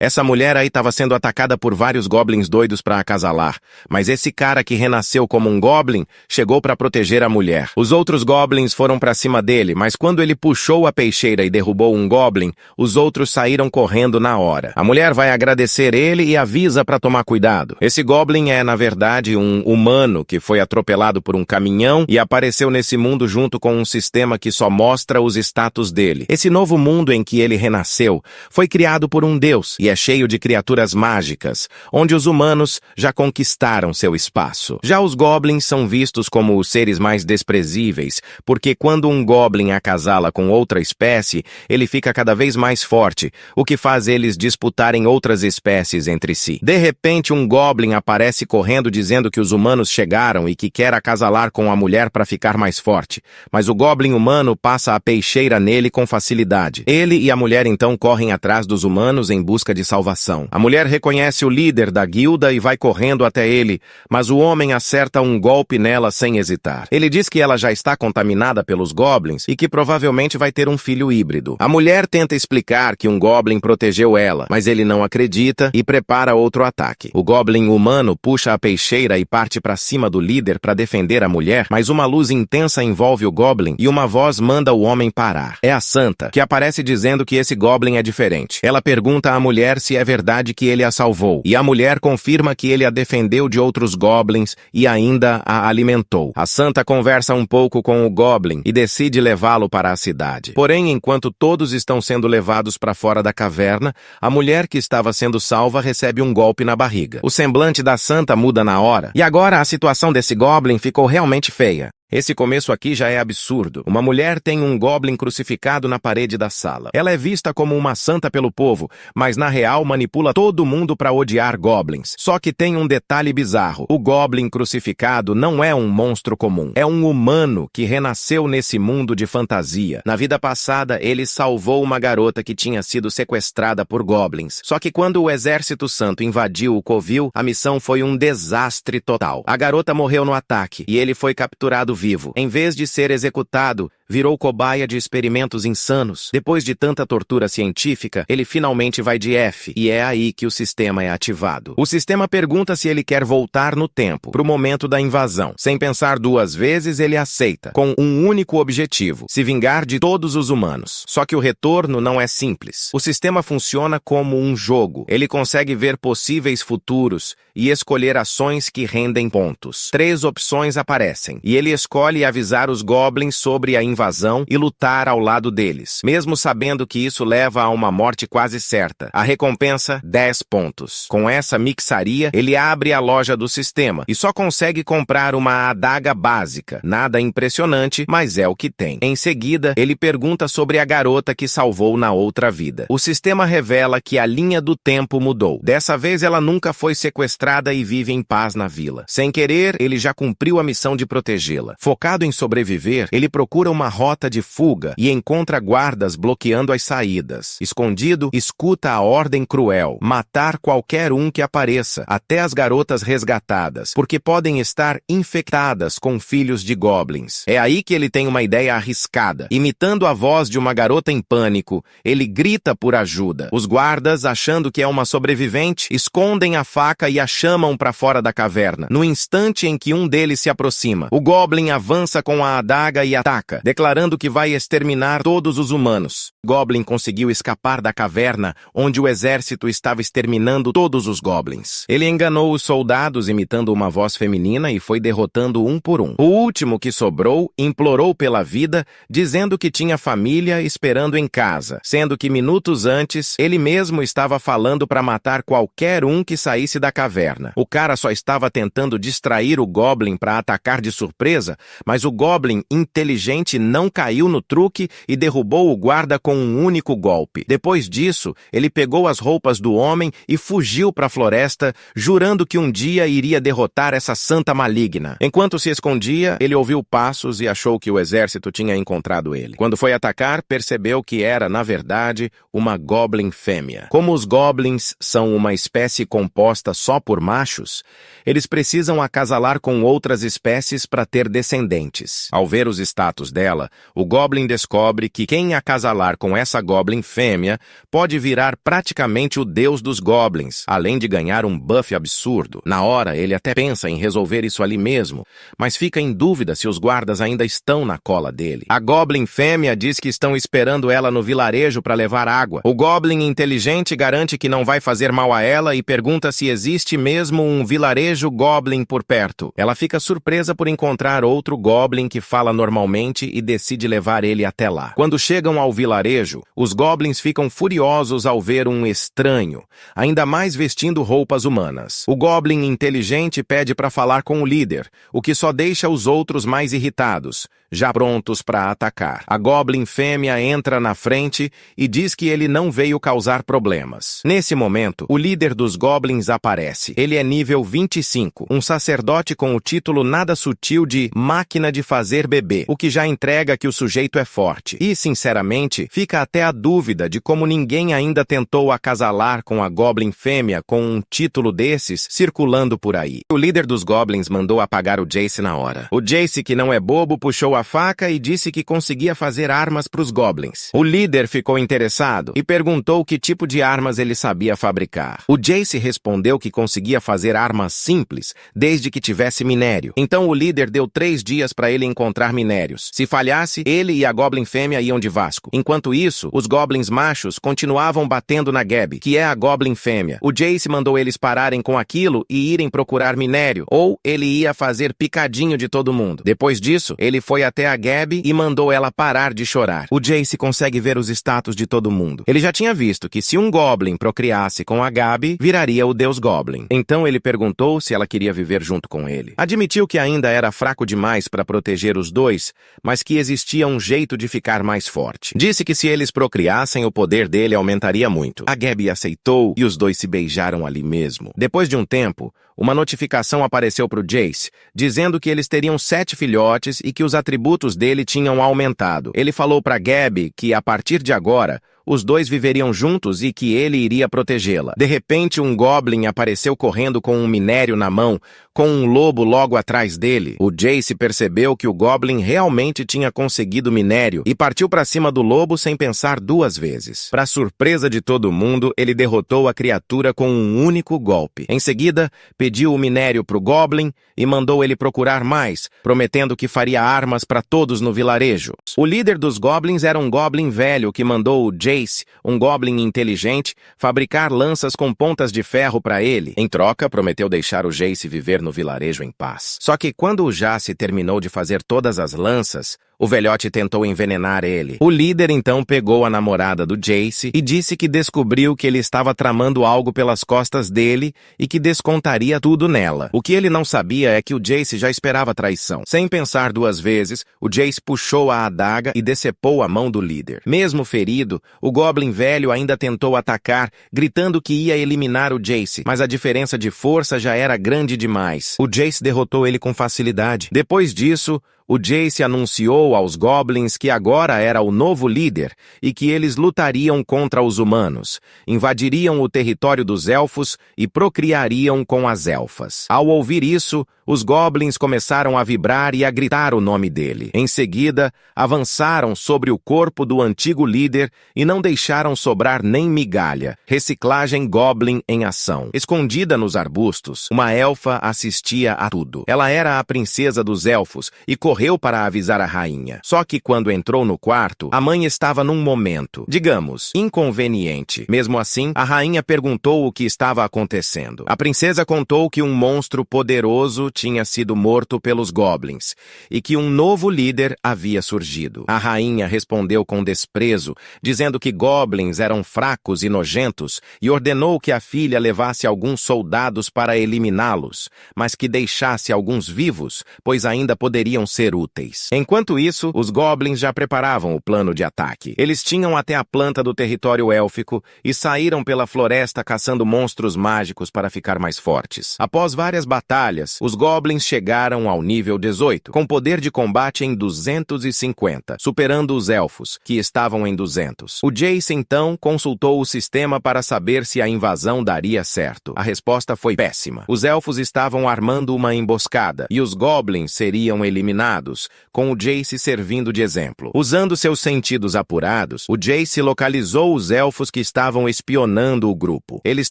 Essa mulher aí estava sendo atacada por vários goblins doidos para acasalar, mas esse cara que renasceu como um goblin chegou para proteger a mulher. Os outros goblins foram para cima dele, mas quando ele puxou a peixeira e derrubou um goblin, os outros saíram correndo na hora. A mulher vai agradecer ele e avisa para tomar cuidado. Esse goblin é, na verdade, um humano que foi atropelado por um caminhão e apareceu nesse mundo junto com um sistema que só mostra os status dele. Esse novo mundo em que ele renasceu foi criado por um deus e é cheio de criaturas mágicas, onde os humanos já conquistaram seu espaço. Já os goblins são vistos como os seres mais desprezíveis, porque quando um goblin acasala com outra espécie, ele fica cada vez mais forte, o que faz eles disputarem outras espécies entre si. De repente, um goblin aparece correndo dizendo que os humanos chegaram e que quer acasalar com a mulher para ficar mais forte, mas o goblin humano passa a peixeira nele com facilidade. Ele e a mulher então correm atrás dos humanos em busca de salvação. A mulher reconhece o líder da guilda e vai correndo até ele, mas o homem acerta um golpe nela sem hesitar. Ele diz que ela já está contaminada pelos goblins e que provavelmente vai ter um filho híbrido. A mulher tenta explicar que um goblin protegeu ela, mas ele não acredita e prepara outro ataque. O goblin humano puxa a peixeira e parte para cima do líder para defender a mulher, mas uma luz intensa envolve o goblin e uma voz manda o homem parar. É a Santa, que aparece dizendo que esse goblin é diferente. Ela pergunta à mulher se é verdade que ele a salvou, e a mulher confirma que ele a defendeu de outros goblins e ainda a alimentou. A Santa conversa um pouco com o goblin e decide levá-lo para a cidade. Porém, enquanto todos estão sendo levados para fora da caverna, a mulher que estava sendo salva recebe um golpe na barriga. O semblante da Santa muda na hora, e agora a situação desse goblin ficou realmente feia. Esse começo aqui já é absurdo. Uma mulher tem um goblin crucificado na parede da sala. Ela é vista como uma santa pelo povo, mas na real manipula todo mundo para odiar goblins. Só que tem um detalhe bizarro. O goblin crucificado não é um monstro comum. É um humano que renasceu nesse mundo de fantasia. Na vida passada, ele salvou uma garota que tinha sido sequestrada por goblins. Só que quando o exército santo invadiu o covil, a missão foi um desastre total. A garota morreu no ataque e ele foi capturado vivo. Em vez de ser executado, virou cobaia de experimentos insanos. Depois de tanta tortura científica, ele finalmente vai de F, e é aí que o sistema é ativado. O sistema pergunta se ele quer voltar no tempo, pro momento da invasão. Sem pensar duas vezes, ele aceita, com um único objetivo: se vingar de todos os humanos. Só que o retorno não é simples. O sistema funciona como um jogo. Ele consegue ver possíveis futuros e escolher ações que rendem pontos. 3 opções aparecem, e ele escolhe avisar os goblins sobre a invasão e lutar ao lado deles, mesmo sabendo que isso leva a uma morte quase certa. A recompensa, 10 pontos. Com essa mixaria, ele abre a loja do sistema e só consegue comprar uma adaga básica. Nada impressionante, mas é o que tem. Em seguida, ele pergunta sobre a garota que salvou na outra vida. O sistema revela que a linha do tempo mudou. Dessa vez, ela nunca foi sequestrada e vive em paz na vila. Sem querer, ele já cumpriu a missão de protegê-la. Focado em sobreviver, ele procura uma rota de fuga e encontra guardas bloqueando as saídas. Escondido, escuta a ordem cruel: matar qualquer um que apareça, até as garotas resgatadas, porque podem estar infectadas com filhos de goblins. É aí que ele tem uma ideia arriscada. Imitando a voz de uma garota em pânico, ele grita por ajuda. Os guardas, achando que é uma sobrevivente, escondem a faca e a chamam para fora da caverna. No instante em que um deles se aproxima, o goblin avança com a adaga e ataca, declarando que vai exterminar todos os humanos. Goblin conseguiu escapar da caverna, onde o exército estava exterminando todos os goblins. Ele enganou os soldados imitando uma voz feminina e foi derrotando um por um. O último que sobrou implorou pela vida, dizendo que tinha família esperando em casa, sendo que minutos antes ele mesmo estava falando para matar qualquer um que saísse da caverna. O cara só estava tentando distrair o goblin para atacar de surpresa, mas o goblin inteligente não caiu no truque e derrubou o guarda com um único golpe. Depois disso, ele pegou as roupas do homem e fugiu para a floresta, jurando que um dia iria derrotar essa santa maligna. Enquanto se escondia, ele ouviu passos e achou que o exército tinha encontrado ele. Quando foi atacar, percebeu que era, na verdade, uma goblin fêmea. Como os goblins são uma espécie composta só por machos, eles precisam acasalar com outras espécies para ter descendentes. Ao ver os status dela, ela, o Goblin descobre que quem acasalar com essa Goblin fêmea pode virar praticamente o deus dos Goblins, além de ganhar um buff absurdo. Na hora, ele até pensa em resolver isso ali mesmo, mas fica em dúvida se os guardas ainda estão na cola dele. A Goblin fêmea diz que estão esperando ela no vilarejo para levar água. O Goblin inteligente garante que não vai fazer mal a ela e pergunta se existe mesmo um vilarejo Goblin por perto. Ela fica surpresa por encontrar outro Goblin que fala normalmente e decide levar ele até lá. Quando chegam ao vilarejo, os Goblins ficam furiosos ao ver um estranho, ainda mais vestindo roupas humanas. O Goblin inteligente pede para falar com o líder, o que só deixa os outros mais irritados, já prontos para atacar. A Goblin fêmea entra na frente e diz que ele não veio causar problemas. Nesse momento, o líder dos Goblins aparece. Ele é nível 25, um sacerdote com o título nada sutil de Máquina de Fazer Bebê, o que já entrega que o sujeito é forte. E, sinceramente, fica até a dúvida de como ninguém ainda tentou acasalar com a Goblin fêmea com um título desses circulando por aí. O líder dos Goblins mandou apagar o Jace na hora. O Jace, que não é bobo, puxou a faca e disse que conseguia fazer armas para os Goblins. O líder ficou interessado e perguntou que tipo de armas ele sabia fabricar. O Jace respondeu que conseguia fazer armas simples, desde que tivesse minério. Então o líder deu 3 dias para ele encontrar minérios. Se falhasse, ele e a Goblin fêmea iam de Vasco. Enquanto isso, os Goblins machos continuavam batendo na Gabi, que é a Goblin fêmea. O Jace mandou eles pararem com aquilo e irem procurar minério, ou ele ia fazer picadinho de todo mundo. Depois disso, ele foi até a Gabi e mandou ela parar de chorar. O Jace consegue ver os status de todo mundo. Ele já tinha visto que se um Goblin procriasse com a Gabi, viraria o Deus Goblin. Então ele perguntou se ela queria viver junto com ele. Admitiu que ainda era fraco demais para proteger os dois, mas que existia um jeito de ficar mais forte. Disse que se eles procriassem, o poder dele aumentaria muito. A Gabi aceitou e os dois se beijaram ali mesmo. Depois de um tempo, uma notificação apareceu para o Jace, dizendo que eles teriam 7 filhotes e que os atributos dele tinham aumentado. Ele falou para Gabi que, a partir de agora, os dois viveriam juntos e que ele iria protegê-la. De repente, um Goblin apareceu correndo com um minério na mão, com um lobo logo atrás dele. O Jace percebeu que o Goblin realmente tinha conseguido minério e partiu para cima do lobo sem pensar 2 vezes. Para surpresa de todo mundo, ele derrotou a criatura com um único golpe. Em seguida, pediu o minério para o Goblin e mandou ele procurar mais, prometendo que faria armas para todos no vilarejo. O líder dos Goblins era um Goblin velho que mandou o Jace, um Goblin inteligente, fabricar lanças com pontas de ferro para ele. Em troca, prometeu deixar o Jace viver no vilarejo em paz. Só que quando o Jace terminou de fazer todas as lanças, o velhote tentou envenenar ele. O líder então pegou a namorada do Jace e disse que descobriu que ele estava tramando algo pelas costas dele e que descontaria tudo nela. O que ele não sabia é que o Jace já esperava a traição. Sem pensar 2 vezes, o Jace puxou a adaga e decepou a mão do líder. Mesmo ferido, o Goblin velho ainda tentou atacar, gritando que ia eliminar o Jace, mas a diferença de força já era grande demais. O Jace derrotou ele com facilidade. Depois disso, o Jace anunciou aos Goblins que agora era o novo líder e que eles lutariam contra os humanos, invadiriam o território dos elfos e procriariam com as elfas. Ao ouvir isso, os Goblins começaram a vibrar e a gritar o nome dele. Em seguida, avançaram sobre o corpo do antigo líder e não deixaram sobrar nem migalha. Reciclagem Goblin em ação. Escondida nos arbustos, uma elfa assistia a tudo. Ela era a princesa dos elfos e correu para avisar a rainha. Só que quando entrou no quarto, a mãe estava num momento, digamos, inconveniente. Mesmo assim, a rainha perguntou o que estava acontecendo. A princesa contou que um monstro poderoso tinha sido morto pelos Goblins e que um novo líder havia surgido. A rainha respondeu com desprezo, dizendo que Goblins eram fracos e nojentos e ordenou que a filha levasse alguns soldados para eliminá-los, mas que deixasse alguns vivos, pois ainda poderiam ser úteis. Enquanto isso, os Goblins já preparavam o plano de ataque. Eles tinham até a planta do território élfico e saíram pela floresta caçando monstros mágicos para ficar mais fortes. Após várias batalhas, os Goblins goblins chegaram ao nível 18, com poder de combate em 250, superando os elfos, que estavam em 200. O Jace, então, consultou o sistema para saber se a invasão daria certo. A resposta foi péssima. Os elfos estavam armando uma emboscada, e os goblins seriam eliminados, com o Jace servindo de exemplo. Usando seus sentidos apurados, o Jace localizou os elfos que estavam espionando o grupo. Eles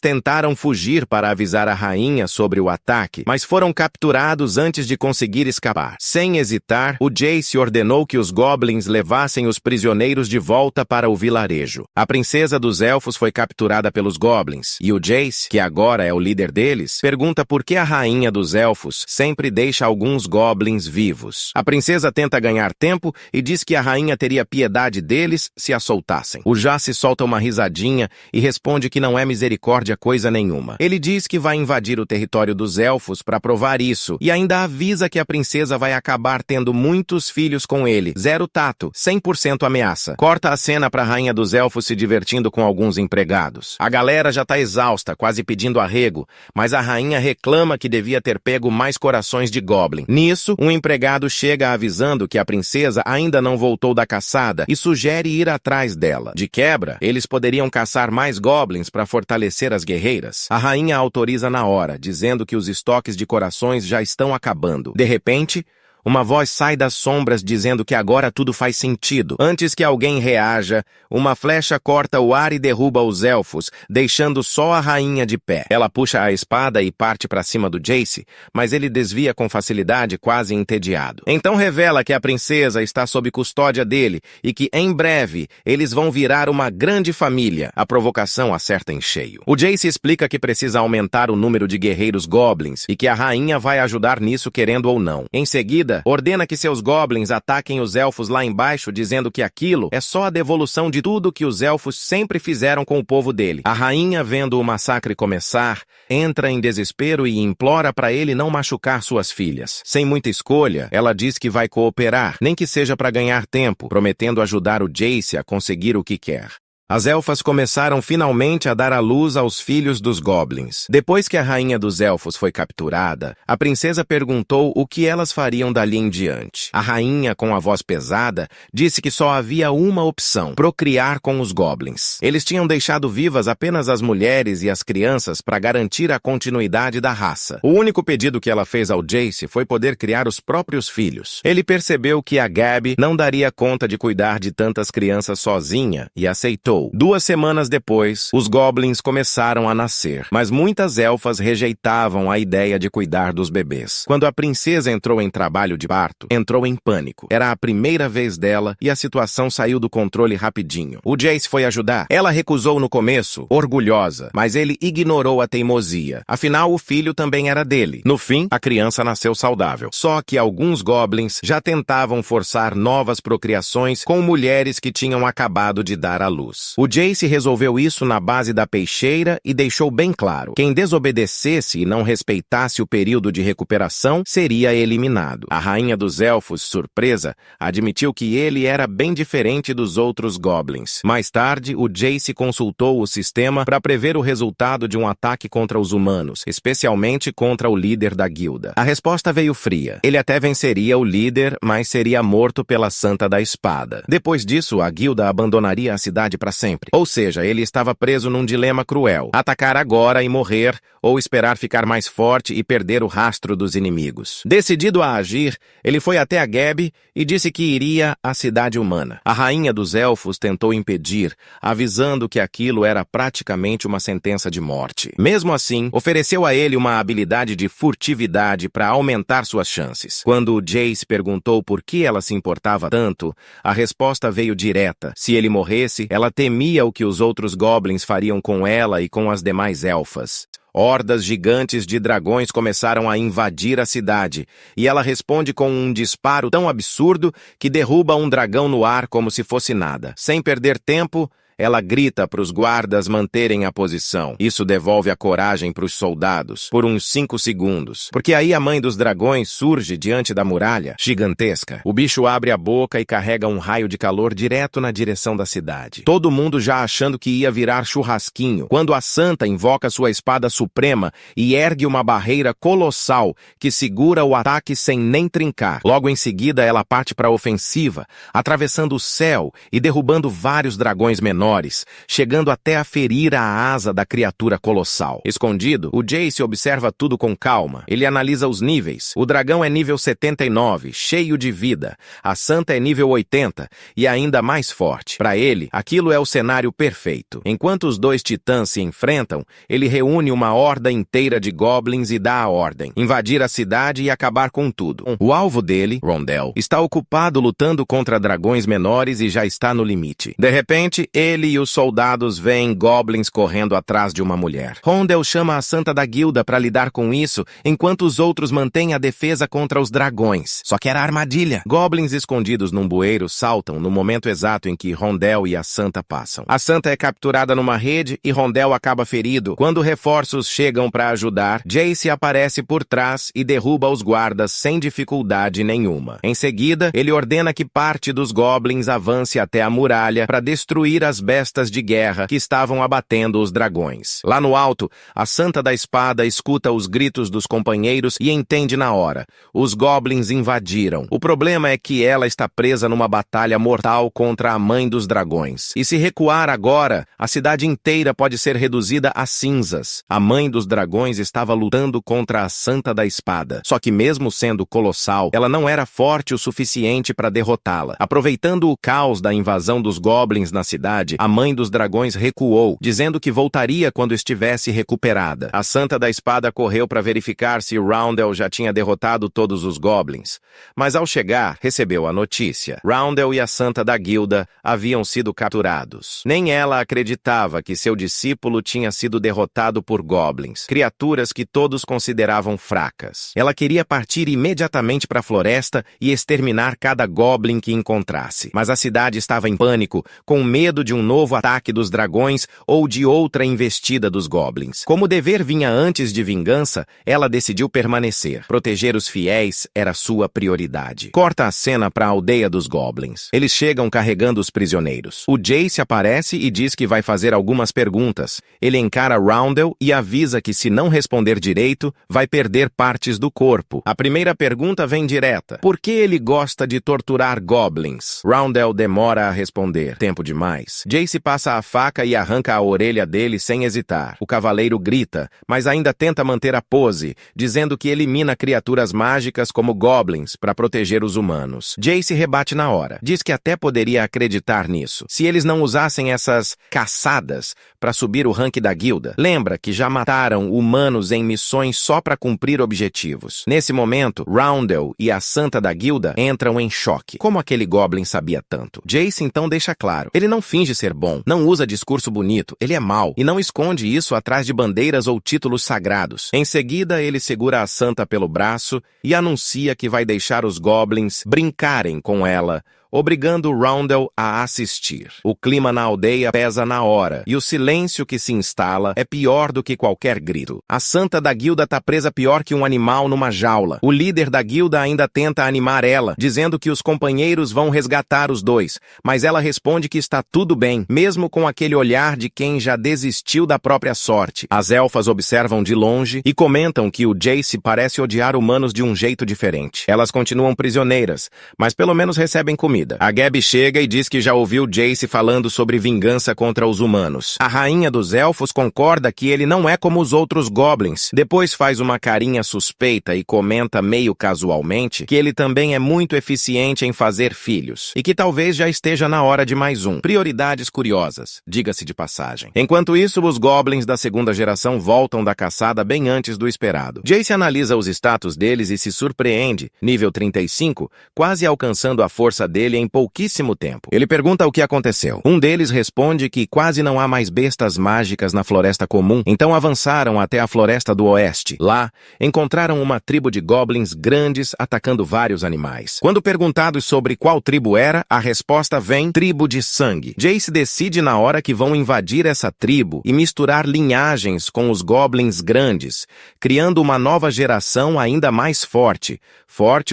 tentaram fugir para avisar a rainha sobre o ataque, mas foram capturados antes de conseguir escapar. Sem hesitar, o Jace ordenou que os goblins levassem os prisioneiros de volta para o vilarejo. A princesa dos elfos foi capturada pelos goblins, e o Jace, que agora é o líder deles, pergunta por que a rainha dos elfos sempre deixa alguns goblins vivos. A princesa tenta ganhar tempo e diz que a rainha teria piedade deles se a soltassem. O Jace solta uma risadinha e responde que não é misericórdia coisa nenhuma. Ele diz que vai invadir o território dos elfos para provar isso e ainda avisa que a princesa vai acabar tendo muitos filhos com ele. Zero tato, 100% ameaça. Corta a cena para a rainha dos elfos se divertindo com alguns empregados. A galera já tá exausta, quase pedindo arrego, mas a rainha reclama que devia ter pego mais corações de goblin. Nisso, um empregado chega avisando que a princesa ainda não voltou da caçada e sugere ir atrás dela. De quebra, eles poderiam caçar mais goblins para fortalecer as guerreiras. A rainha autoriza na hora, dizendo que os estoques de corações já estão acabando. De repente, uma voz sai das sombras dizendo que agora tudo faz sentido. Antes que alguém reaja, uma flecha corta o ar e derruba os elfos, deixando só a rainha de pé. Ela puxa a espada e parte para cima do Jace, mas ele desvia com facilidade, quase entediado. Então revela que a princesa está sob custódia dele e que, em breve, eles vão virar uma grande família. A provocação acerta em cheio. O Jace explica que precisa aumentar o número de guerreiros goblins e que a rainha vai ajudar nisso querendo ou não. Em seguida, ordena que seus goblins ataquem os elfos lá embaixo, dizendo que aquilo é só a devolução de tudo que os elfos sempre fizeram com o povo dele. A rainha, vendo o massacre começar, entra em desespero e implora para ele não machucar suas filhas. Sem muita escolha, ela diz que vai cooperar, nem que seja para ganhar tempo, prometendo ajudar o Jace a conseguir o que quer. As elfas começaram finalmente a dar à luz aos filhos dos goblins. Depois que a rainha dos elfos foi capturada, a princesa perguntou o que elas fariam dali em diante. A rainha, com a voz pesada, disse que só havia uma opção: procriar com os goblins. Eles tinham deixado vivas apenas as mulheres e as crianças para garantir a continuidade da raça. O único pedido que ela fez ao Jace foi poder criar os próprios filhos. Ele percebeu que a Gabi não daria conta de cuidar de tantas crianças sozinha e aceitou. 2 semanas depois, os goblins começaram a nascer, mas muitas elfas rejeitavam a ideia de cuidar dos bebês. Quando a princesa entrou em trabalho de parto, entrou em pânico. Era a primeira vez dela e a situação saiu do controle rapidinho. O Jace foi ajudar. Ela recusou no começo, orgulhosa, mas ele ignorou a teimosia. Afinal, o filho também era dele. No fim, a criança nasceu saudável. Só que alguns goblins já tentavam forçar novas procriações com mulheres que tinham acabado de dar à luz. O Jace resolveu isso na base da peixeira e deixou bem claro: quem desobedecesse e não respeitasse o período de recuperação seria eliminado. A rainha dos elfos, surpresa, admitiu que ele era bem diferente dos outros goblins. Mais tarde, o Jace consultou o sistema para prever o resultado de um ataque contra os humanos, especialmente contra o líder da guilda. A resposta veio fria. Ele até venceria o líder, mas seria morto pela Santa da Espada. Depois disso, a guilda abandonaria a cidade para sempre. Ou seja, ele estava preso num dilema cruel: atacar agora e morrer, ou esperar ficar mais forte e perder o rastro dos inimigos. Decidido a agir, ele foi até a Gabi e disse que iria à cidade humana. A rainha dos elfos tentou impedir, avisando que aquilo era praticamente uma sentença de morte. Mesmo assim, ofereceu a ele uma habilidade de furtividade para aumentar suas chances. Quando o Jace perguntou por que ela se importava tanto, a resposta veio direta: se ele morresse, ela temia o que os outros goblins fariam com ela e com as demais elfas. Hordas gigantes de dragões começaram a invadir a cidade, e ela responde com um disparo tão absurdo que derruba um dragão no ar como se fosse nada. Sem perder tempo, ela grita para os guardas manterem a posição. Isso devolve a coragem para os soldados, por uns 5 segundos. Porque aí a mãe dos dragões surge diante da muralha, gigantesca. O bicho abre a boca e carrega um raio de calor direto na direção da cidade. Todo mundo já achando que ia virar churrasquinho, quando a Santa invoca sua espada suprema e ergue uma barreira colossal que segura o ataque sem nem trincar. Logo em seguida, ela parte para a ofensiva, atravessando o céu e derrubando vários dragões menores, chegando até a ferir a asa da criatura colossal. Escondido, o Jace observa tudo com calma. Ele analisa os níveis. O dragão é nível 79, cheio de vida. A Santa é nível 80 e ainda mais forte. Para ele, aquilo é o cenário perfeito. Enquanto os dois titãs se enfrentam, ele reúne uma horda inteira de goblins e dá a ordem: invadir a cidade e acabar com tudo. O alvo dele, Rondel, está ocupado lutando contra dragões menores e já está no limite. De repente, ele e os soldados veem goblins correndo atrás de uma mulher. Rondel chama a Santa da Guilda para lidar com isso, enquanto os outros mantêm a defesa contra os dragões. Só que era armadilha. Goblins escondidos num bueiro saltam no momento exato em que Rondel e a Santa passam. A Santa é capturada numa rede e Rondel acaba ferido. Quando reforços chegam para ajudar, Jace aparece por trás e derruba os guardas sem dificuldade nenhuma. Em seguida, ele ordena que parte dos goblins avance até a muralha para destruir as bestas de guerra que estavam abatendo os dragões. Lá no alto, a Santa da Espada escuta os gritos dos companheiros e entende na hora: os goblins invadiram. O problema é que ela está presa numa batalha mortal contra a mãe dos dragões. E se recuar agora, a cidade inteira pode ser reduzida a cinzas. A mãe dos dragões estava lutando contra a Santa da Espada. Só que mesmo sendo colossal, ela não era forte o suficiente para derrotá-la. Aproveitando o caos da invasão dos goblins na cidade, a mãe dos dragões recuou, dizendo que voltaria quando estivesse recuperada. A Santa da Espada correu para verificar se Roundel já tinha derrotado todos os goblins. Mas ao chegar, recebeu a notícia: Roundel e a Santa da Guilda haviam sido capturados. Nem ela acreditava que seu discípulo tinha sido derrotado por goblins, criaturas que todos consideravam fracas. Ela queria partir imediatamente para a floresta e exterminar cada goblin que encontrasse. Mas a cidade estava em pânico, com medo de um novo ataque dos dragões ou de outra investida dos goblins. Como o dever vinha antes de vingança, ela decidiu permanecer. Proteger os fiéis era sua prioridade. Corta a cena para a aldeia dos goblins. Eles chegam carregando os prisioneiros. O Jace aparece e diz que vai fazer algumas perguntas. Ele encara Roundel e avisa que se não responder direito, vai perder partes do corpo. A primeira pergunta vem direta: por que ele gosta de torturar goblins? Roundel demora a responder. Tempo demais. Jace passa a faca e arranca a orelha dele sem hesitar. O cavaleiro grita, mas ainda tenta manter a pose, dizendo que elimina criaturas mágicas como goblins para proteger os humanos. Jace rebate na hora. Diz que até poderia acreditar nisso, se eles não usassem essas caçadas para subir o rank da guilda. Lembra que já mataram humanos em missões só para cumprir objetivos. Nesse momento, Roundel e a Santa da Guilda entram em choque. Como aquele goblin sabia tanto? Jace então deixa claro: ele não finge ser bom, não usa discurso bonito, ele é mau e não esconde isso atrás de bandeiras ou títulos sagrados. Em seguida, ele segura a Santa pelo braço e anuncia que vai deixar os goblins brincarem com ela, obrigando Roundel a assistir. O clima na aldeia pesa na hora, e o silêncio que se instala é pior do que qualquer grito. A Santa da Guilda tá presa pior que um animal numa jaula. O líder da guilda ainda tenta animar ela, dizendo que os companheiros vão resgatar os dois, mas ela responde que está tudo bem, mesmo com aquele olhar de quem já desistiu da própria sorte. As elfas observam de longe e comentam que o Jace parece odiar humanos de um jeito diferente. Elas continuam prisioneiras, mas pelo menos recebem comida. A Gabi chega e diz que já ouviu Jace falando sobre vingança contra os humanos. A rainha dos elfos concorda que ele não é como os outros goblins. Depois faz uma carinha suspeita e comenta meio casualmente que ele também é muito eficiente em fazer filhos e que talvez já esteja na hora de mais um. Prioridades curiosas, diga-se de passagem. Enquanto isso, os goblins da segunda geração voltam da caçada bem antes do esperado. Jace analisa os status deles e se surpreende. Nível 35, quase alcançando a força dele ele em pouquíssimo tempo. Ele pergunta o que aconteceu. Um deles responde que quase não há mais bestas mágicas na floresta comum, então avançaram até a floresta do oeste. Lá, encontraram uma tribo de goblins grandes atacando vários animais. Quando perguntados sobre qual tribo era, a resposta vem: tribo de sangue. Jace decide na hora que vão invadir essa tribo e misturar linhagens com os goblins grandes, criando uma nova geração ainda mais forte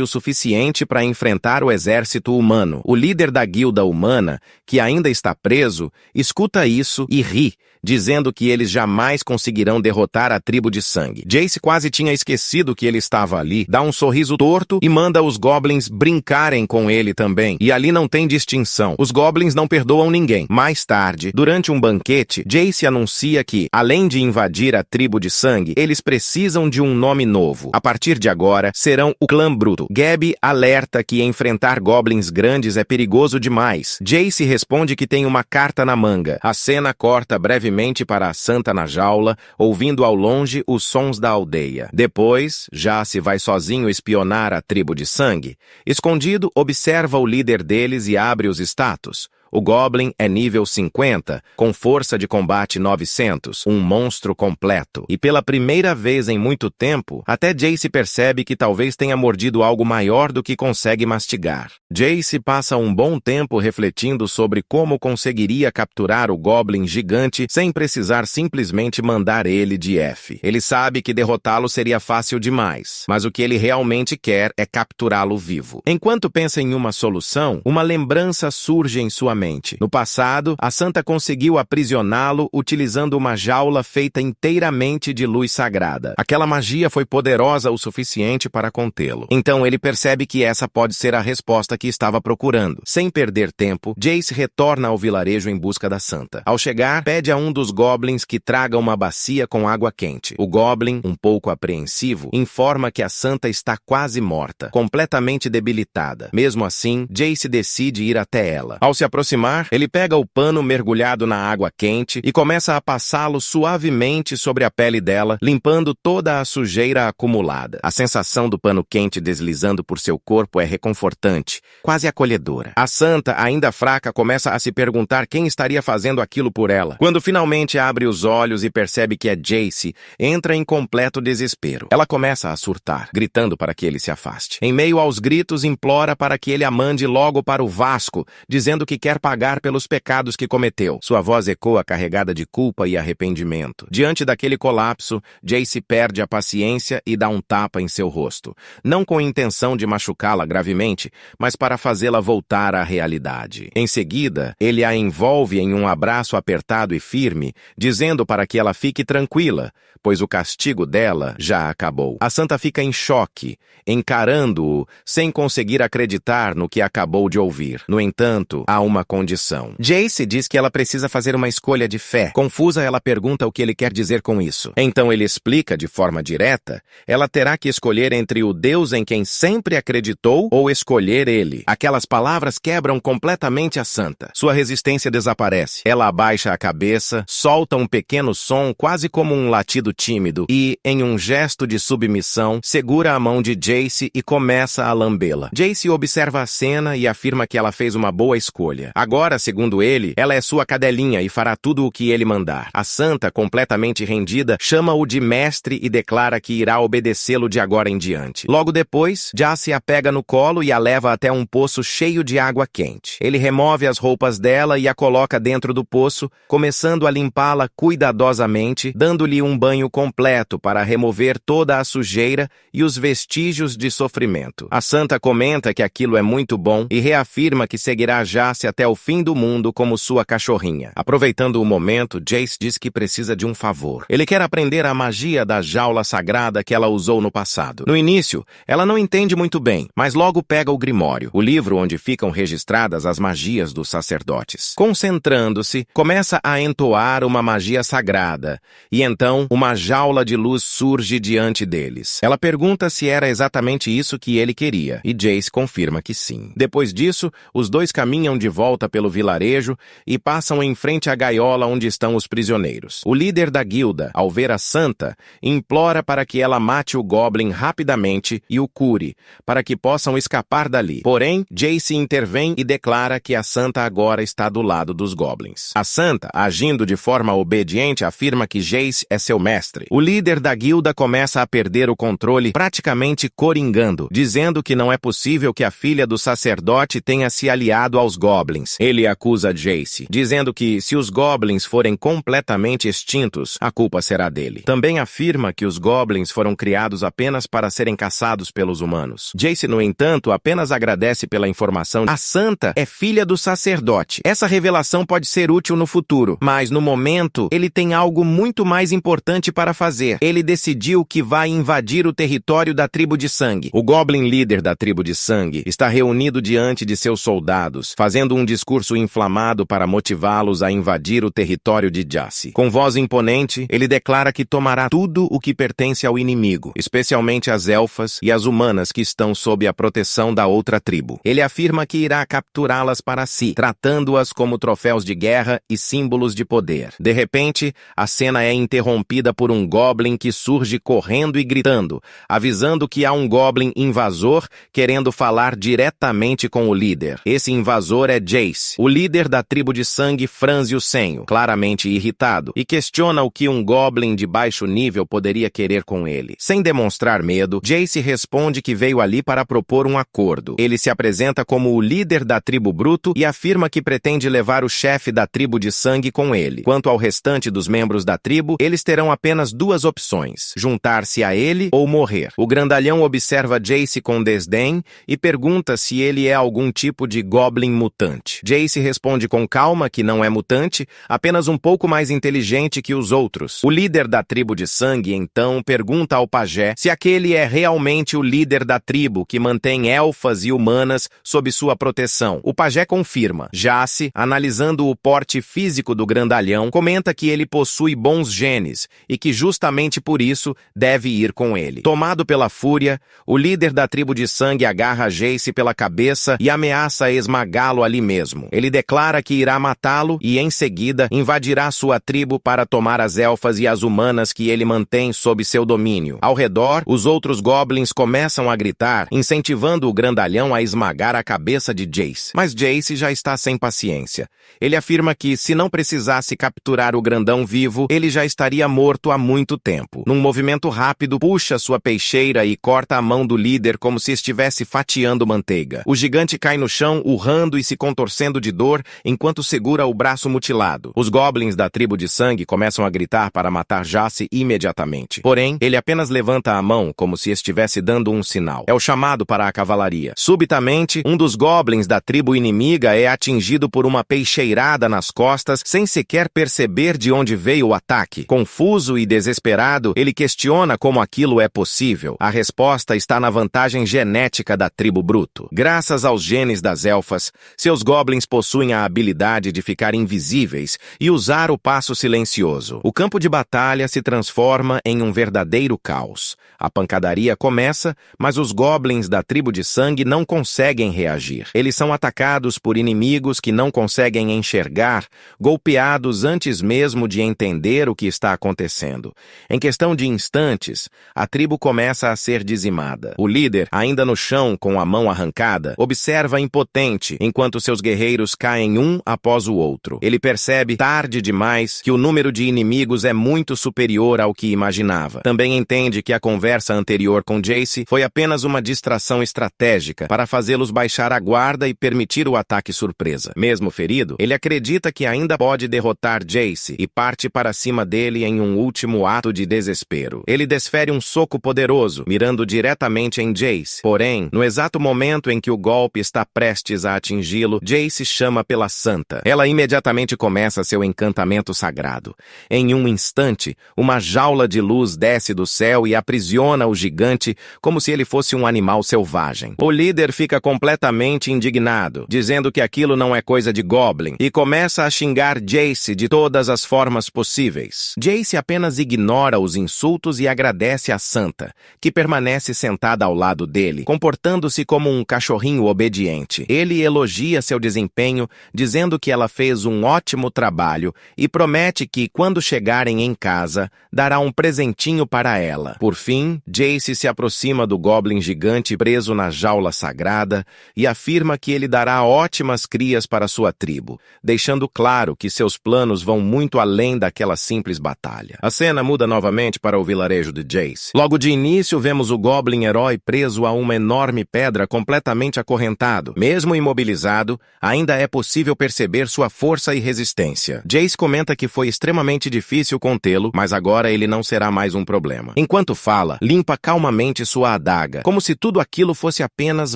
o suficiente para enfrentar o exército humano. O líder da guilda humana, que ainda está preso, escuta isso e ri, dizendo que eles jamais conseguirão derrotar a tribo de sangue. Jace quase tinha esquecido que ele estava ali, dá um sorriso torto e manda os goblins brincarem com ele também. E ali não tem distinção. Os goblins não perdoam ninguém. Mais tarde, durante um banquete, Jace anuncia que, além de invadir a tribo de sangue, eles precisam de um nome novo. A partir de agora, serão o Clã Bruto. Gabi alerta que enfrentar goblins grandes é perigoso demais. Jace responde que tem uma carta na manga. A cena corta brevemente para a santa na jaula, ouvindo ao longe os sons da aldeia. Depois, Jace vai sozinho espionar a tribo de sangue. Escondido, observa o líder deles e abre os status. O Goblin é nível 50, com força de combate 900, um monstro completo. E pela primeira vez em muito tempo, até Jace percebe que talvez tenha mordido algo maior do que consegue mastigar. Jace passa um bom tempo refletindo sobre como conseguiria capturar o Goblin gigante sem precisar simplesmente mandar ele de F. Ele sabe que derrotá-lo seria fácil demais, mas o que ele realmente quer é capturá-lo vivo. Enquanto pensa em uma solução, uma lembrança surge em sua mente. No passado, a santa conseguiu aprisioná-lo utilizando uma jaula feita inteiramente de luz sagrada. Aquela magia foi poderosa o suficiente para contê-lo. Então ele percebe que essa pode ser a resposta que estava procurando. Sem perder tempo, Jace retorna ao vilarejo em busca da santa. Ao chegar, pede a um dos goblins que traga uma bacia com água quente. O goblin, um pouco apreensivo, informa que a santa está quase morta, completamente debilitada. Mesmo assim, Jace decide ir até ela. Ao se aproximar, ele pega o pano mergulhado na água quente e começa a passá-lo suavemente sobre a pele dela, limpando toda a sujeira acumulada. A sensação do pano quente deslizando por seu corpo é reconfortante, quase acolhedora. A santa, ainda fraca, começa a se perguntar quem estaria fazendo aquilo por ela. Quando finalmente abre os olhos e percebe que é Jace, entra em completo desespero. Ela começa a surtar, gritando para que ele se afaste. Em meio aos gritos, implora para que ele a mande logo para o Vasco, dizendo que quer pagar pelos pecados que cometeu. Sua voz ecoa carregada de culpa e arrependimento. Diante daquele colapso, Jace perde a paciência e dá um tapa em seu rosto. Não com intenção de machucá-la gravemente, mas para fazê-la voltar à realidade. Em seguida, ele a envolve em um abraço apertado e firme, dizendo para que ela fique tranquila, pois o castigo dela já acabou. A santa fica em choque, encarando-o, sem conseguir acreditar no que acabou de ouvir. No entanto, há uma condição. Jace diz que ela precisa fazer uma escolha de fé. Confusa, ela pergunta o que ele quer dizer com isso. Então ele explica de forma direta, ela terá que escolher entre o Deus em quem sempre acreditou ou escolher ele. Aquelas palavras quebram completamente a santa. Sua resistência desaparece. Ela abaixa a cabeça, solta um pequeno som quase como um latido tímido e, em um gesto de submissão, segura a mão de Jace e começa a lambê-la. Jace observa a cena e afirma que ela fez uma boa escolha. Agora, segundo ele, ela é sua cadelinha e fará tudo o que ele mandar. A santa, completamente rendida, chama-o de mestre e declara que irá obedecê-lo de agora em diante. Logo depois, Jace a pega no colo e a leva até um poço cheio de água quente. Ele remove as roupas dela e a coloca dentro do poço, começando a limpá-la cuidadosamente, dando-lhe um banho completo para remover toda a sujeira e os vestígios de sofrimento. A santa comenta que aquilo é muito bom e reafirma que seguirá Jace até o fim do mundo como sua cachorrinha. Aproveitando o momento, Jace diz que precisa de um favor. Ele quer aprender a magia da jaula sagrada que ela usou no passado. No início, ela não entende muito bem, mas logo pega o Grimório, o livro onde ficam registradas as magias dos sacerdotes. Concentrando-se, começa a entoar uma magia sagrada, e então uma jaula de luz surge diante deles. Ela pergunta se era exatamente isso que ele queria, e Jace confirma que sim. Depois disso, os dois caminham de volta volta pelo vilarejo e passam em frente à gaiola onde estão os prisioneiros. O líder da guilda, ao ver a Santa, implora para que ela mate o Goblin rapidamente e o cure, para que possam escapar dali. Porém, Jace intervém e declara que a Santa agora está do lado dos Goblins. A Santa, agindo de forma obediente, afirma que Jace é seu mestre. O líder da guilda começa a perder o controle, praticamente coringando, dizendo que não é possível que a filha do sacerdote tenha se aliado aos Goblins. Ele acusa Jace, dizendo que se os Goblins forem completamente extintos, a culpa será dele. Também afirma que os Goblins foram criados apenas para serem caçados pelos humanos. Jace, no entanto, apenas agradece pela informação. A Santa é filha do sacerdote. Essa revelação pode ser útil no futuro, mas no momento ele tem algo muito mais importante para fazer. Ele decidiu que vai invadir o território da tribo de sangue. O Goblin líder da tribo de sangue está reunido diante de seus soldados, fazendo um discurso inflamado para motivá-los a invadir o território de Jace. Com voz imponente, ele declara que tomará tudo o que pertence ao inimigo, especialmente as elfas e as humanas que estão sob a proteção da outra tribo. Ele afirma que irá capturá-las para si, tratando-as como troféus de guerra e símbolos de poder. De repente, a cena é interrompida por um Goblin que surge correndo e gritando, avisando que há um Goblin invasor querendo falar diretamente com o líder. Esse invasor é Jace. O líder da tribo de sangue franze o senho, claramente irritado, e questiona o que um Goblin de baixo nível poderia querer com ele. Sem demonstrar medo, Jace responde que veio ali para propor um acordo. Ele se apresenta como o líder da tribo Bruto e afirma que pretende levar o chefe da tribo de sangue com ele. Quanto ao restante dos membros da tribo, eles terão apenas duas opções: juntar-se a ele ou morrer. O grandalhão observa Jace com desdém e pergunta se ele é algum tipo de Goblin mutante. Jace responde com calma que não é mutante, apenas um pouco mais inteligente que os outros. O líder da tribo de sangue, então, pergunta ao pajé se aquele é realmente o líder da tribo que mantém elfas e humanas sob sua proteção. O pajé confirma. Jace, analisando o porte físico do grandalhão, comenta que ele possui bons genes e que justamente por isso deve ir com ele. Tomado pela fúria, o líder da tribo de sangue agarra Jace pela cabeça e ameaça esmagá-lo ali mesmo. Ele declara que irá matá-lo e, em seguida, invadirá sua tribo para tomar as elfas e as humanas que ele mantém sob seu domínio. Ao redor, os outros Goblins começam a gritar, incentivando o grandalhão a esmagar a cabeça de Jace. Mas Jace já está sem paciência. Ele afirma que, se não precisasse capturar o grandão vivo, ele já estaria morto há muito tempo. Num movimento rápido, puxa sua peixeira e corta a mão do líder como se estivesse fatiando manteiga. O gigante cai no chão, urrando e se contorcendo de dor, enquanto segura o braço mutilado. Os Goblins da tribo de sangue começam a gritar para matar Jace imediatamente. Porém, ele apenas levanta a mão como se estivesse dando um sinal. É o chamado para a cavalaria. Subitamente, um dos Goblins da tribo inimiga é atingido por uma peixeirada nas costas, sem sequer perceber de onde veio o ataque. Confuso e desesperado, ele questiona como aquilo é possível. A resposta está na vantagem genética da tribo Bruto. Graças aos genes das elfas, seus Goblins possuem a habilidade de ficar invisíveis e usar o passo silencioso. O campo de batalha se transforma em um verdadeiro caos. A pancadaria começa, mas os Goblins da tribo de sangue não conseguem reagir. Eles são atacados por inimigos que não conseguem enxergar, golpeados antes mesmo de entender o que está acontecendo. Em questão de instantes, a tribo começa a ser dizimada. O líder, ainda no chão com a mão arrancada, observa impotente enquanto seus guerreiros caem um após o outro. Ele percebe, tarde demais, que o número de inimigos é muito superior ao que imaginava. Também entende que a conversa anterior com Jace foi apenas uma distração estratégica para fazê-los baixar a guarda e permitir o ataque surpresa. Mesmo ferido, ele acredita que ainda pode derrotar Jace e parte para cima dele em um último ato de desespero. Ele desfere um soco poderoso, mirando diretamente em Jace. Porém, no exato momento em que o golpe está prestes a atingi-lo, Jace chama pela Santa. Ela imediatamente começa seu encantamento sagrado. Em um instante, uma jaula de luz desce do céu e aprisiona o gigante como se ele fosse um animal selvagem. O líder fica completamente indignado, dizendo que aquilo não é coisa de Goblin, e começa a xingar Jace de todas as formas possíveis. Jace apenas ignora os insultos e agradece à Santa, que permanece sentada ao lado dele, comportando-se como um cachorrinho obediente. Ele elogia seu desempenho, dizendo que ela fez um ótimo trabalho e promete que, quando chegarem em casa, dará um presentinho para ela. Por fim, Jace se aproxima do Goblin gigante preso na jaula sagrada e afirma que ele dará ótimas crias para sua tribo, deixando claro que seus planos vão muito além daquela simples batalha. A cena muda novamente para o vilarejo de Jace. Logo de início, vemos o Goblin herói preso a uma enorme pedra completamente acorrentado. Mesmo imobilizado, ainda é possível perceber sua força e resistência. Jace comenta que foi extremamente difícil contê-lo, mas agora ele não será mais um problema. Enquanto fala, limpa calmamente sua adaga, como se tudo aquilo fosse apenas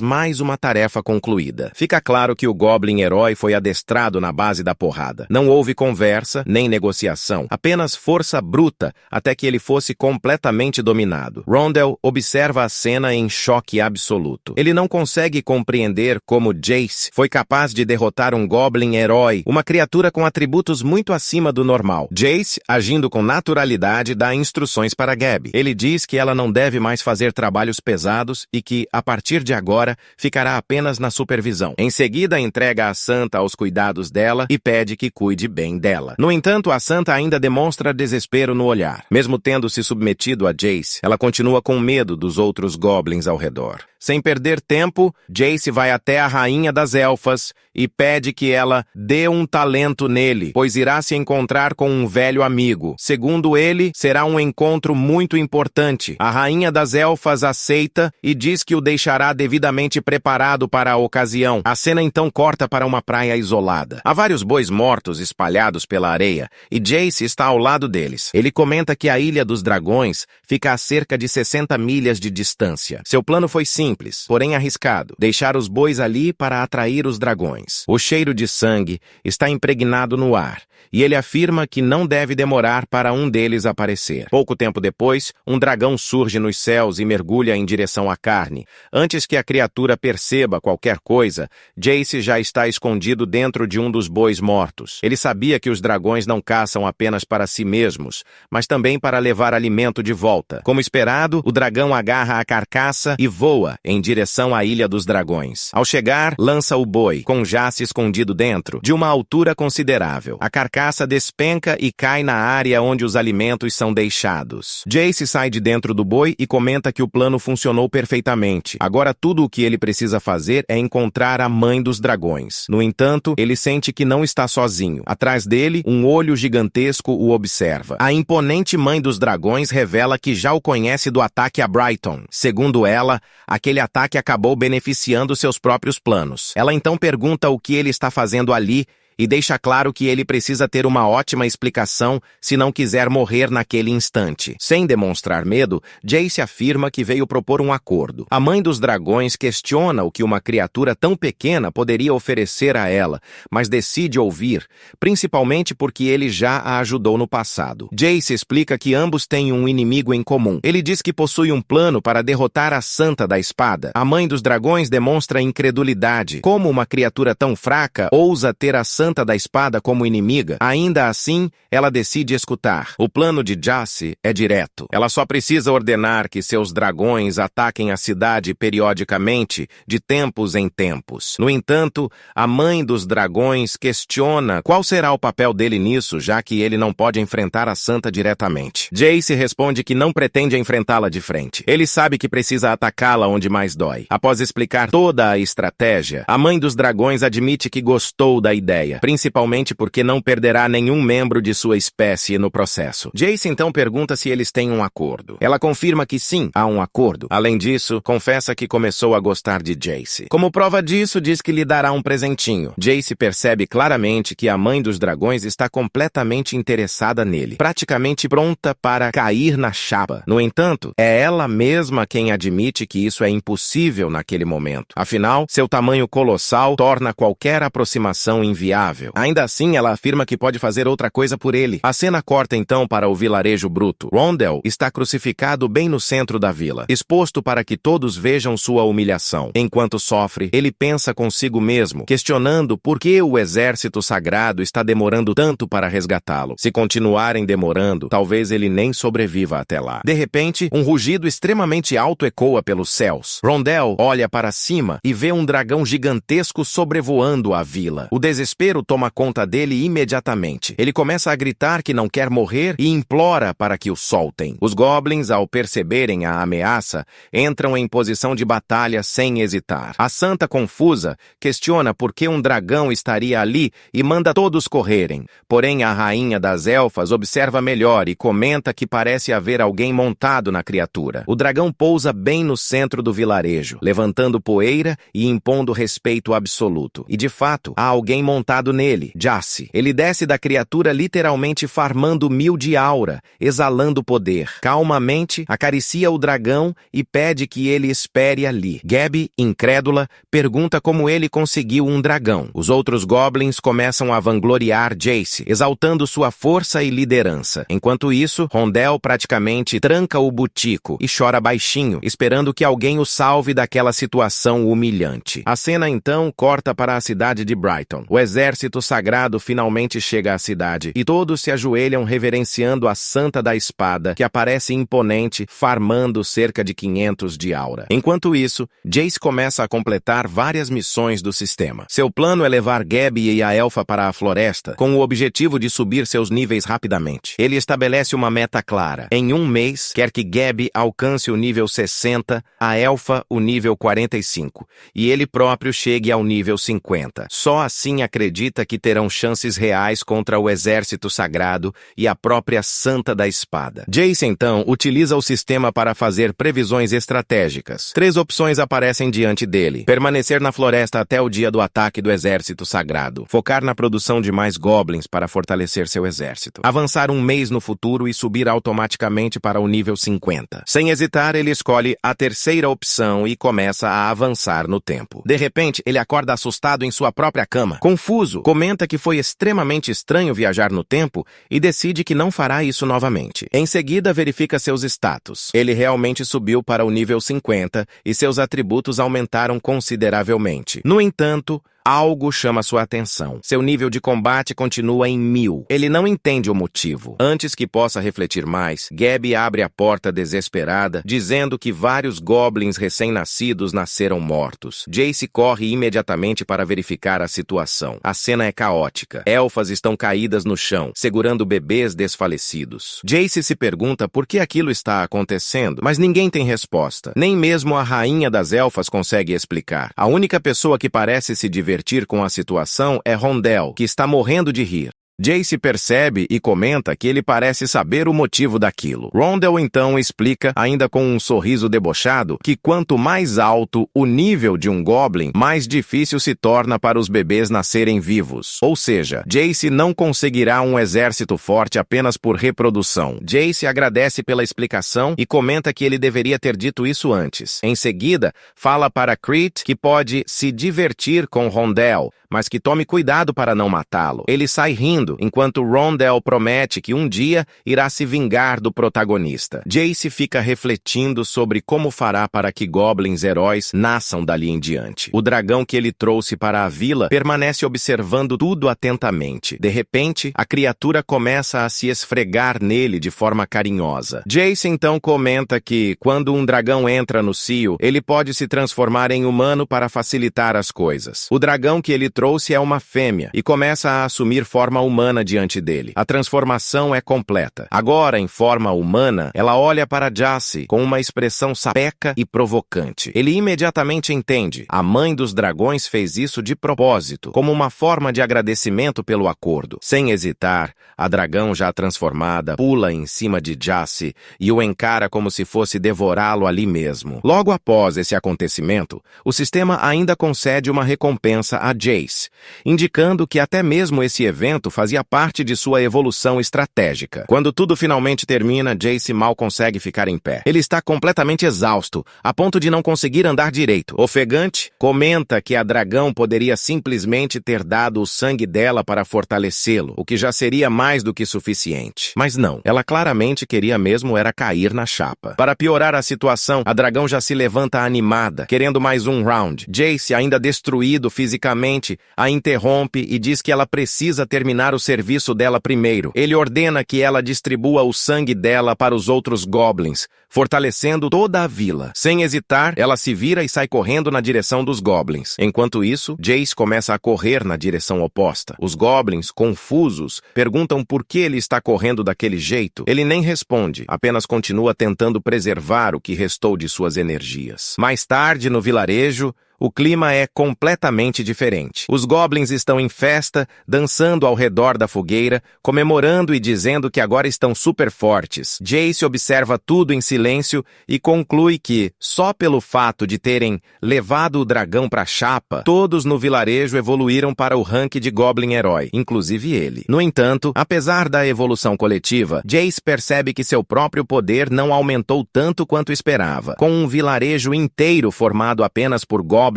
mais uma tarefa concluída. Fica claro que o Goblin herói foi adestrado na base da porrada. Não houve conversa, nem negociação, apenas força bruta até que ele fosse completamente dominado. Rondell observa a cena em choque absoluto. Ele não consegue compreender como Jace foi capaz de derrotar um Goblin herói, uma criatura com atributos muito acima do normal. Jace, agindo com naturalidade, dá instruções para Gabi. Ele diz que ela não deve mais fazer trabalhos pesados e que, a partir de agora, ficará apenas na supervisão. Em seguida, entrega a Santa aos cuidados dela e pede que cuide bem dela. No entanto, a Santa ainda demonstra desespero no olhar. Mesmo tendo se submetido a Jace, ela continua com medo dos outros Goblins ao redor. Sem perder tempo, Jace vai até a Rainha das Elfas e pede que ela dê um talento nele, pois irá se encontrar com um velho amigo. Segundo ele, será um encontro muito importante. A Rainha das Elfas aceita e diz que o deixará devidamente preparado para a ocasião. A cena então corta para uma praia isolada. Há vários bois mortos espalhados pela areia e Jace está ao lado deles. Ele comenta que a Ilha dos Dragões fica a cerca de 60 milhas de distância. Seu plano foi simples, porém arriscado: deixar os bois ali para atrair os dragões. O cheiro de sangue está impregnado no ar, e ele afirma que não deve demorar para um deles aparecer. Pouco tempo depois, um dragão surge nos céus e mergulha em direção à carne. Antes que a criatura perceba qualquer coisa, Jace já está escondido dentro de um dos bois mortos. Ele sabia que os dragões não caçam apenas para si mesmos, mas também para levar alimento de volta. Como esperado, o dragão agarra a carcaça e voa em direção à Ilha dos Dragões. Ao chegar, lança o boi, com Jace escondido dentro, de uma altura considerável. A carcaça despenca e cai na área onde os alimentos são deixados. Jace sai de dentro do boi e comenta que o plano funcionou perfeitamente. Agora tudo o que ele precisa fazer é encontrar a Mãe dos Dragões. No entanto, ele sente que não está sozinho. Atrás dele, um olho gigantesco o observa. A imponente Mãe dos Dragões revela que já o conhece do ataque a Brighton. Segundo ela, aquele ataque acabou beneficiando seus próprios planos. Ela então pergunta o que ele está fazendo ali e deixa claro que ele precisa ter uma ótima explicação se não quiser morrer naquele instante. Sem demonstrar medo, Jace afirma que veio propor um acordo. A Mãe dos Dragões questiona o que uma criatura tão pequena poderia oferecer a ela, mas decide ouvir, principalmente porque ele já a ajudou no passado. Jace explica que ambos têm um inimigo em comum. Ele diz que possui um plano para derrotar a Santa da Espada. A Mãe dos Dragões demonstra incredulidade. Como uma criatura tão fraca ousa ter a Santa da Espada como inimiga? Ainda assim, ela decide escutar. O plano de Jace é direto. Ela só precisa ordenar que seus dragões ataquem a cidade periodicamente, de tempos em tempos. No entanto, a Mãe dos Dragões questiona qual será o papel dele nisso, já que ele não pode enfrentar a Santa diretamente. Jace responde que não pretende enfrentá-la de frente. Ele sabe que precisa atacá-la onde mais dói. Após explicar toda a estratégia, a Mãe dos Dragões admite que gostou da ideia, principalmente porque não perderá nenhum membro de sua espécie no processo. Jace então pergunta se eles têm um acordo. Ela confirma que sim, há um acordo. Além disso, confessa que começou a gostar de Jace. Como prova disso, diz que lhe dará um presentinho. Jace percebe claramente que a Mãe dos Dragões está completamente interessada nele, praticamente pronta para cair na chapa. No entanto, é ela mesma quem admite que isso é impossível naquele momento. Afinal, seu tamanho colossal torna qualquer aproximação inviável confiável. Ainda assim, ela afirma que pode fazer outra coisa por ele. A cena corta então para o vilarejo bruto. Rondell está crucificado bem no centro da vila, exposto para que todos vejam sua humilhação. Enquanto sofre, ele pensa consigo mesmo, questionando por que o exército sagrado está demorando tanto para resgatá-lo. Se continuarem demorando, talvez ele nem sobreviva até lá. De repente, um rugido extremamente alto ecoa pelos céus. Rondell olha para cima e vê um dragão gigantesco sobrevoando a vila. O desespero toma conta dele imediatamente. Ele começa a gritar que não quer morrer e implora para que o soltem. Os goblins, ao perceberem a ameaça, entram em posição de batalha sem hesitar. A santa, confusa, questiona por que um dragão estaria ali e manda todos correrem. Porém, a rainha das elfas observa melhor e comenta que parece haver alguém montado na criatura. O dragão pousa bem no centro do vilarejo, levantando poeira e impondo respeito absoluto. E de fato, há alguém montado nele, Jace. Ele desce da criatura literalmente farmando 1000 de aura, exalando poder. Calmamente, acaricia o dragão e pede que ele espere ali. Gabi, incrédula, pergunta como ele conseguiu um dragão. Os outros goblins começam a vangloriar Jace, exaltando sua força e liderança. Enquanto isso, Rondell praticamente tranca o butico e chora baixinho, esperando que alguém o salve daquela situação humilhante. A cena então corta para a cidade de Brighton. O exército sagrado finalmente chega à cidade e todos se ajoelham reverenciando a Santa da Espada, que aparece imponente, farmando cerca de 500 de aura. Enquanto isso, Jace começa a completar várias missões do sistema. Seu plano é levar Gabi e a elfa para a floresta, com o objetivo de subir seus níveis rapidamente. Ele estabelece uma meta clara. Em um mês, quer que Gabi alcance o nível 60, a elfa o nível 45, e ele próprio chegue ao nível 50. Só assim acredita que terão chances reais contra o exército sagrado e a própria Santa da Espada. Jace, então, utiliza o sistema para fazer previsões estratégicas. 3 opções aparecem diante dele: permanecer na floresta até o dia do ataque do exército sagrado, focar na produção de mais goblins para fortalecer seu exército, avançar um mês no futuro e subir automaticamente para o nível 50. Sem hesitar, ele escolhe a terceira opção e começa a avançar no tempo. De repente, ele acorda assustado em sua própria cama. Confuso, comenta que foi extremamente estranho viajar no tempo e decide que não fará isso novamente. Em seguida, verifica seus status. Ele realmente subiu para o nível 50 e seus atributos aumentaram consideravelmente. No entanto, algo chama sua atenção. Seu nível de combate continua em 1000. Ele não entende o motivo. Antes que possa refletir mais, Gabi abre a porta desesperada, dizendo que vários goblins recém-nascidos nasceram mortos. Jace corre imediatamente para verificar a situação. A cena é caótica. Elfas estão caídas no chão, segurando bebês desfalecidos. Jace se pergunta por que aquilo está acontecendo, mas ninguém tem resposta. Nem mesmo a rainha das elfas consegue explicar. A única pessoa que parece se divertir com a situação é Rondell, que está morrendo de rir. Jace percebe e comenta que ele parece saber o motivo daquilo. Rondell então explica, ainda com um sorriso debochado, que quanto mais alto o nível de um goblin, mais difícil se torna para os bebês nascerem vivos. Ou seja, Jace não conseguirá um exército forte apenas por reprodução. Jace agradece pela explicação e comenta que ele deveria ter dito isso antes. Em seguida, fala para Crit que pode se divertir com Rondell, mas que tome cuidado para não matá-lo. Ele sai rindo, enquanto Rondell promete que um dia irá se vingar do protagonista. Jace fica refletindo sobre como fará para que goblins heróis nasçam dali em diante. O dragão que ele trouxe para a vila permanece observando tudo atentamente. De repente, a criatura começa a se esfregar nele de forma carinhosa. Jace então comenta que, quando um dragão entra no cio, ele pode se transformar em humano para facilitar as coisas. O dragão que ele trouxe é uma fêmea e começa a assumir forma humana diante dele. A transformação é completa. Agora, em forma humana, ela olha para Jace com uma expressão sapeca e provocante. Ele imediatamente entende. A mãe dos dragões fez isso de propósito, como uma forma de agradecimento pelo acordo. Sem hesitar, a dragão já transformada pula em cima de Jace e o encara como se fosse devorá-lo ali mesmo. Logo após esse acontecimento, o sistema ainda concede uma recompensa a Jace, indicando que até mesmo esse evento fazia fazia parte de sua evolução estratégica. Quando tudo finalmente termina, Jace mal consegue ficar em pé. Ele está completamente exausto, a ponto de não conseguir andar direito. Ofegante comenta que a dragão poderia simplesmente ter dado o sangue dela para fortalecê-lo, o que já seria mais do que suficiente. Mas não, ela claramente queria mesmo era cair na chapa. Para piorar a situação, a dragão já se levanta animada, querendo mais um round. Jace, ainda destruído fisicamente, a interrompe e diz que ela precisa terminar o serviço dela primeiro. Ele ordena que ela distribua o sangue dela para os outros goblins, fortalecendo toda a vila. Sem hesitar, ela se vira e sai correndo na direção dos goblins. Enquanto isso, Jace começa a correr na direção oposta. Os goblins, confusos, perguntam por que ele está correndo daquele jeito. Ele nem responde, apenas continua tentando preservar o que restou de suas energias. Mais tarde, no vilarejo, o clima é completamente diferente. Os goblins estão em festa, dançando ao redor da fogueira, comemorando e dizendo que agora estão super fortes. Jace observa tudo em silêncio e conclui que, só pelo fato de terem levado o dragão para a chapa, todos no vilarejo evoluíram para o rank de Goblin Herói, inclusive ele. No entanto, apesar da evolução coletiva, Jace percebe que seu próprio poder não aumentou tanto quanto esperava. Com um vilarejo inteiro formado apenas por goblins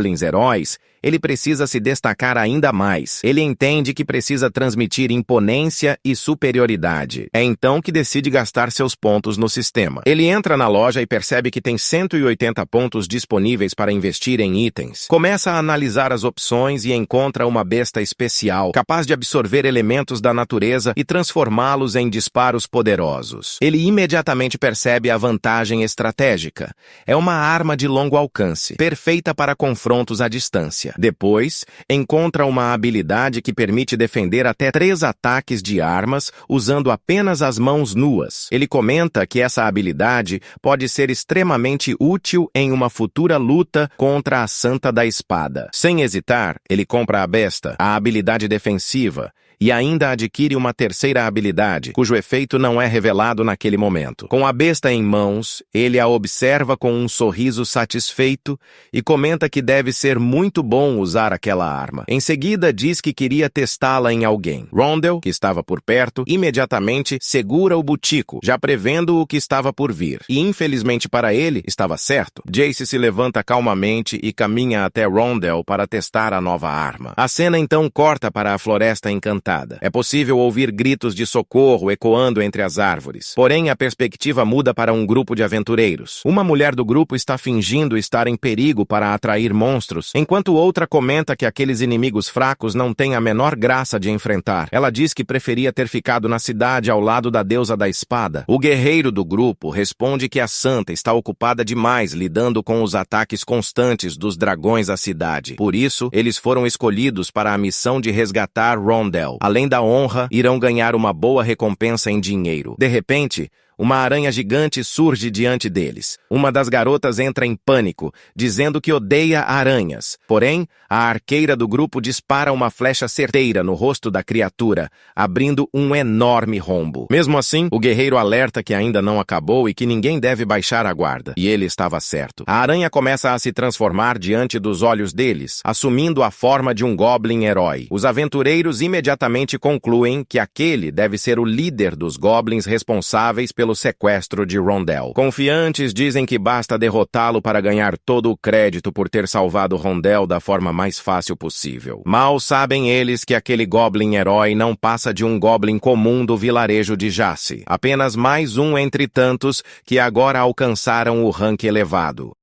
heróis, ele precisa se destacar ainda mais. Ele entende que precisa transmitir imponência e superioridade. É então que decide gastar seus pontos no sistema. Ele entra na loja e percebe que tem 180 pontos disponíveis para investir em itens. Começa a analisar as opções e encontra uma besta especial, capaz de absorver elementos da natureza e transformá-los em disparos poderosos. Ele imediatamente percebe a vantagem estratégica. É uma arma de longo alcance, perfeita para confrontos à distância. Depois, encontra uma habilidade que permite defender até 3 ataques de armas usando apenas as mãos nuas. Ele comenta que essa habilidade pode ser extremamente útil em uma futura luta contra a Santa da Espada. Sem hesitar, ele compra a besta, a habilidade defensiva, e ainda adquire uma terceira habilidade, cujo efeito não é revelado naquele momento. Com a besta em mãos, ele a observa com um sorriso satisfeito e comenta que deve ser muito bom usar aquela arma. Em seguida, diz que queria testá-la em alguém. Rondell, que estava por perto, imediatamente segura o butico, já prevendo o que estava por vir. E, infelizmente para ele, estava certo. Jace se levanta calmamente e caminha até Rondell para testar a nova arma. A cena então corta para a floresta encantada. É possível ouvir gritos de socorro ecoando entre as árvores. Porém, a perspectiva muda para um grupo de aventureiros. Uma mulher do grupo está fingindo estar em perigo para atrair monstros, enquanto outra comenta que aqueles inimigos fracos não têm a menor graça de enfrentar. Ela diz que preferia ter ficado na cidade ao lado da deusa da espada. O guerreiro do grupo responde que a santa está ocupada demais lidando com os ataques constantes dos dragões à cidade. Por isso, eles foram escolhidos para a missão de resgatar Rondell. Além da honra, irão ganhar uma boa recompensa em dinheiro. De repente, uma aranha gigante surge diante deles. Uma das garotas entra em pânico, dizendo que odeia aranhas. Porém, a arqueira do grupo dispara uma flecha certeira no rosto da criatura, abrindo um enorme rombo. Mesmo assim, o guerreiro alerta que ainda não acabou e que ninguém deve baixar a guarda. E ele estava certo. A aranha começa a se transformar diante dos olhos deles, assumindo a forma de um goblin herói. Os aventureiros imediatamente concluem que aquele deve ser o líder dos goblins responsáveis pelo sequestro de Rondell. Confiantes, dizem que basta derrotá-lo para ganhar todo o crédito por ter salvado Rondell da forma mais fácil possível. Mal sabem eles que aquele goblin herói não passa de um goblin comum do vilarejo de Jace, apenas mais um entre tantos que agora alcançaram o rank elevado.